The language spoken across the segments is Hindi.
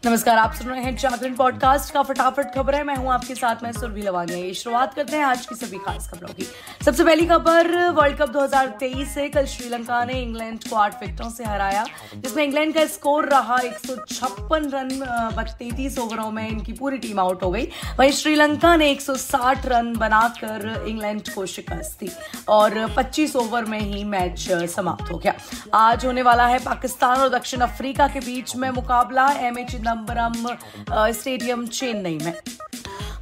नमस्कार, आप सुन रहे हैं जागरण पॉडकास्ट का फटाफट खबरें। मैं हूं आपके साथ में सुरभि लवानिया। ये शुरुआत करते हैं आज की सभी खास खबरों की। सबसे पहली खबर वर्ल्ड कप 2023 से कल श्रीलंका ने इंग्लैंड को 8 विकेटों से हराया, जिसमें इंग्लैंड का स्कोर रहा 156 रन। 33 ओवरों में इनकी पूरी टीम आउट हो गई। वहीं श्रीलंका ने 160 रन बनाकर इंग्लैंड को शिकस्त दी और 25 ओवर में ही मैच समाप्त हो गया। आज होने वाला है पाकिस्तान और दक्षिण अफ्रीका के बीच में मुकाबला एमए चिदम्बरम स्टेडियम चेन्नई में।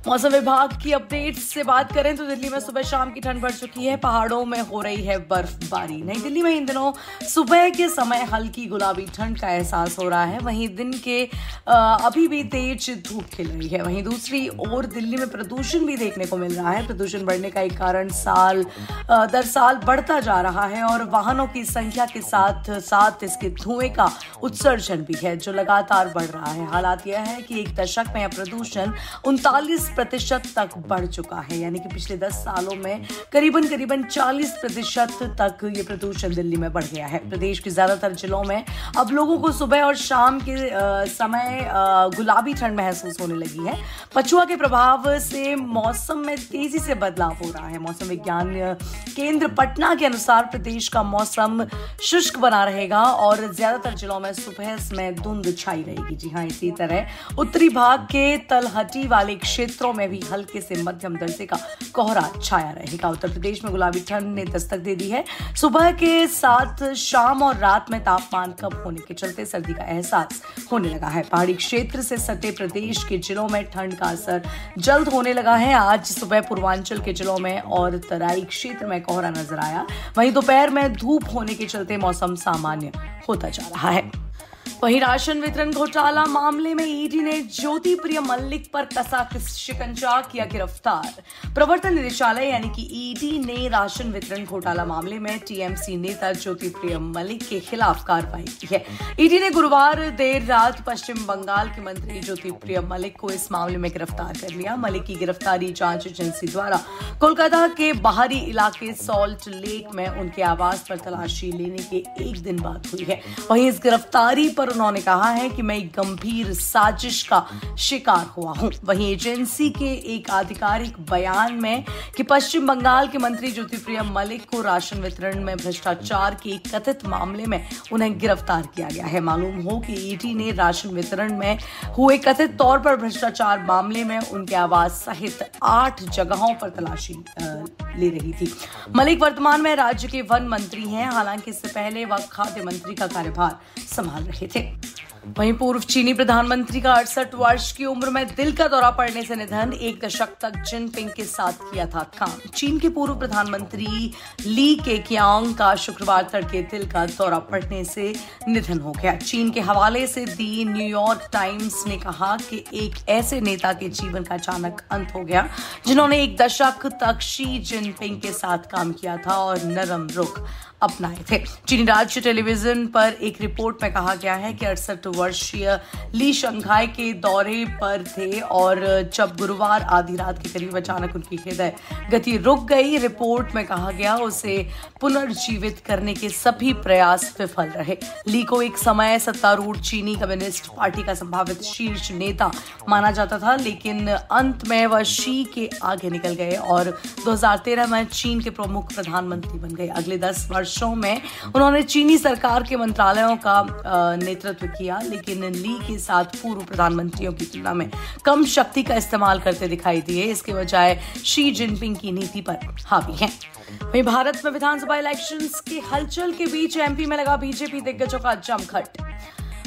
मौसम विभाग की अपडेट्स से बात करें तो दिल्ली में सुबह शाम की ठंड बढ़ चुकी है। पहाड़ों में हो रही है बर्फबारी। नई दिल्ली में इन दिनों सुबह के समय हल्की गुलाबी ठंड का एहसास हो रहा है। वहीं दिन के अभी भी तेज धूप खिल रही है। वहीं दूसरी ओर दिल्ली में प्रदूषण भी देखने को मिल रहा है। प्रदूषण बढ़ने का एक कारण साल दर साल बढ़ता जा रहा है और वाहनों की संख्या के साथ साथ इसके धुएं का उत्सर्जन भी है, जो लगातार बढ़ रहा है। हालात यह है कि एक दशक में यह प्रदूषण 39% तक बढ़ चुका है, यानी कि पिछले 10 सालों में करीबन 40% तक ये प्रदूषण दिल्ली में बढ़ गया है। प्रदेश के ज्यादातर जिलों में अब लोगों को सुबह और शाम के समय गुलाबी ठंड महसूस होने लगी है। पछुआ के प्रभाव से मौसम में तेजी से बदलाव हो रहा है। मौसम विज्ञान केंद्र पटना के अनुसार प्रदेश का मौसम शुष्क बना रहेगा और ज्यादातर जिलों में सुबह में धुंध छाई रहेगी। जी हाँ, इसी तरह उत्तरी भाग के तलहटी वाले क्षेत्रों में भी हल्के से मध्यम दर्जे का कोहरा छाया रहेगा। उत्तर प्रदेश में गुलाबी ठंड ने दस्तक दे दी है। सुबह के साथ शाम और रात में तापमान कम होने के चलते सर्दी का एहसास होने लगा है। पहाड़ी क्षेत्र से सटे प्रदेश के जिलों में ठंड का असर जल्द होने लगा है। आज सुबह पूर्वांचल के जिलों में और तराई क्षेत्र में कोहरा नजर आया। वहीं दोपहर में धूप होने के चलते मौसम सामान्य होता जा रहा है। वहीं राशन वितरण घोटाला मामले में ईडी ने ज्योति प्रिय मल्लिक पर कसा शिकंजा, किया गिरफ्तार। प्रवर्तन निदेशालय यानी कि ईडी ने राशन वितरण घोटाला मामले में टीएमसी नेता ज्योति प्रिय मल्लिक के खिलाफ कार्रवाई की है। ईडी ने गुरुवार देर रात पश्चिम बंगाल के मंत्री ज्योति प्रिय मल्लिक को इस मामले में गिरफ्तार कर लिया। मल्लिक की गिरफ्तारी जांच एजेंसी द्वारा कोलकाता के बाहरी इलाके सॉल्ट लेक में उनके आवास पर तलाशी लेने के एक दिन बाद हुई है। वहीं इस गिरफ्तारी पर उन्होंने कहा है कि मैं एक गंभीर साजिश का शिकार हुआ हूं। वहीं एजेंसी के एक आधिकारिक बयान में कि पश्चिम बंगाल के मंत्री ज्योति प्रिय मल्लिक को राशन वितरण में भ्रष्टाचार के कथित मामले में उन्हें गिरफ्तार किया गया है। मालूम हो कि ईडी ने राशन वितरण में हुए कथित तौर पर भ्रष्टाचार मामले में उनके आवास सहित 8 जगहों पर तलाशी ले रही थी। मल्लिक वर्तमान में राज्य के वन मंत्री हैं। हालांकि इससे पहले वह खाद्य मंत्री का कार्यभार संभाल रहे थे। वहीं पूर्व चीनी प्रधानमंत्री का 68 वर्ष की उम्र में दिल का दौरा पड़ने से निधन। एक दशक तक जिनपिंग के साथ किया था काम। चीन के पूर्व प्रधानमंत्री ली केक्यांग का शुक्रवार तड़के दिल का दौरा पड़ने से निधन हो गया। चीन के हवाले से दी न्यूयॉर्क टाइम्स ने कहा कि एक ऐसे नेता के जीवन का अचानक अंत हो गया जिन्होंने एक दशक तक शी जिनपिंग के साथ काम किया था और नरम रुख अपनाए थे। चीनी राज्य टेलीविजन पर एक रिपोर्ट में कहा गया है कि 68 वर्षीय ली शंघाई के दौरे पर थे और जब गुरुवार आधी रात के करीब अचानक उनकी हृदय गति रुक गई। रिपोर्ट में कहा गया उसे पुनर्जीवित करने के सभी प्रयास विफल रहे। ली को एक समय सत्तारूढ़ चीनी कम्युनिस्ट पार्टी का संभावित शीर्ष नेता माना जाता था, लेकिन अंत में वह शी के आगे निकल गए और 2013 में चीन के प्रमुख प्रधानमंत्री बन गए। अगले 10 वर्षों में उन्होंने चीनी सरकार के मंत्रालयों का नेतृत्व किया, लेकिन ली के साथ पूर्व प्रधानमंत्रियों की तुलना में कम शक्ति का इस्तेमाल करते दिखाई दिए। इसके बजाय शी जिनपिंग की नीति पर हावी हैं। वहीं भारत में विधानसभा इलेक्शंस के हलचल के बीच एमपी में लगा बीजेपी दिग्गजों का जमघट।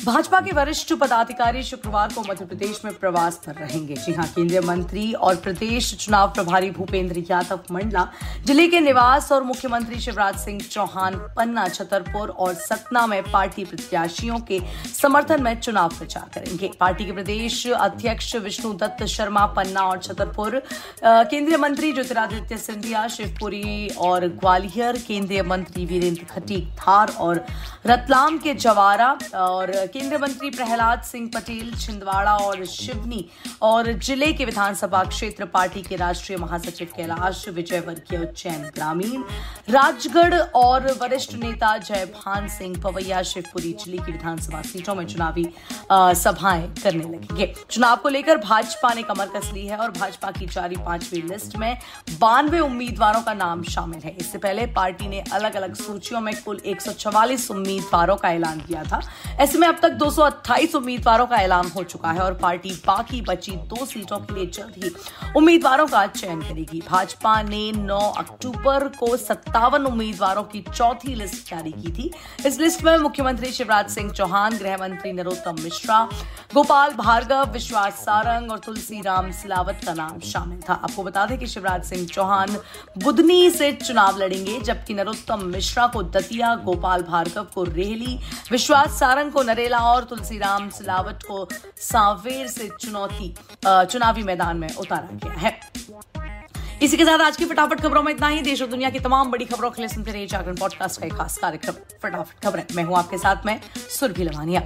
भाजपा के वरिष्ठ पदाधिकारी शुक्रवार को मध्य प्रदेश में प्रवास पर रहेंगे। जी हां, केंद्रीय मंत्री और प्रदेश चुनाव प्रभारी भूपेंद्र यादव मंडला जिले के निवास और मुख्यमंत्री शिवराज सिंह चौहान पन्ना, छतरपुर और सतना में पार्टी प्रत्याशियों के समर्थन में चुनाव प्रचार करेंगे। पार्टी के प्रदेश अध्यक्ष विष्णु दत्त शर्मा पन्ना और छतरपुर, केंद्रीय मंत्री ज्योतिरादित्य सिंधिया शिवपुरी और ग्वालियर, केंद्रीय मंत्री वीरेंद्र खटीक धार और रतलाम के जवारा और केंद्रीय मंत्री प्रहलाद सिंह पटेल छिंदवाड़ा और शिवनी और जिले के विधानसभा क्षेत्र पार्टी के राष्ट्रीय महासचिव कैलाश विजयवर्गीय उज्जैन ग्रामीण, राजगढ़ और वरिष्ठ नेता जयभान सिंह पवैया शिवपुरी जिले की विधानसभा सीटों में चुनावी सभाएं करने लगेंगे। चुनाव को लेकर भाजपा ने कमर कस ली है और भाजपा की जारी 5वीं लिस्ट में 92 उम्मीदवारों का नाम शामिल है। इससे पहले पार्टी ने अलग अलग सूचियों में कुल 144 उम्मीदवारों का ऐलान किया था। ऐसे में अब तक 228 उम्मीदवारों का ऐलान हो चुका है और पार्टी बाकी बची 2 सीटों के लिए जल्द ही उम्मीदवारों का चयन करेगी। भाजपा ने 9 अक्टूबर को 57 उम्मीदवारों की चौथी लिस्ट जारी की थी। इस लिस्ट में मुख्यमंत्री शिवराज सिंह चौहान, गृह मंत्री नरोत्तम मिश्रा, गोपाल भार्गव, विश्वास सारंग और तुलसीराम सिलावट का नाम शामिल था। आपको बता दें कि शिवराज सिंह चौहान बुधनी से चुनाव लड़ेंगे, जबकि नरोत्तम मिश्रा को दतिया, गोपाल भार्गव को रेहली, विश्वास सारंग को नरेला और तुलसीराम सिलावट को सांवेर से चुनावी मैदान में उतारा गया है। इसी के साथ आज की फटाफट खबरों में इतना ही। देश और दुनिया की तमाम बड़ी खबरों के लिए सुनते रहिए जागरण पॉडकास्ट का एक खास कार्यक्रम फटाफट खबरें। मैं हूं आपके साथ में सुरभि लवानिया।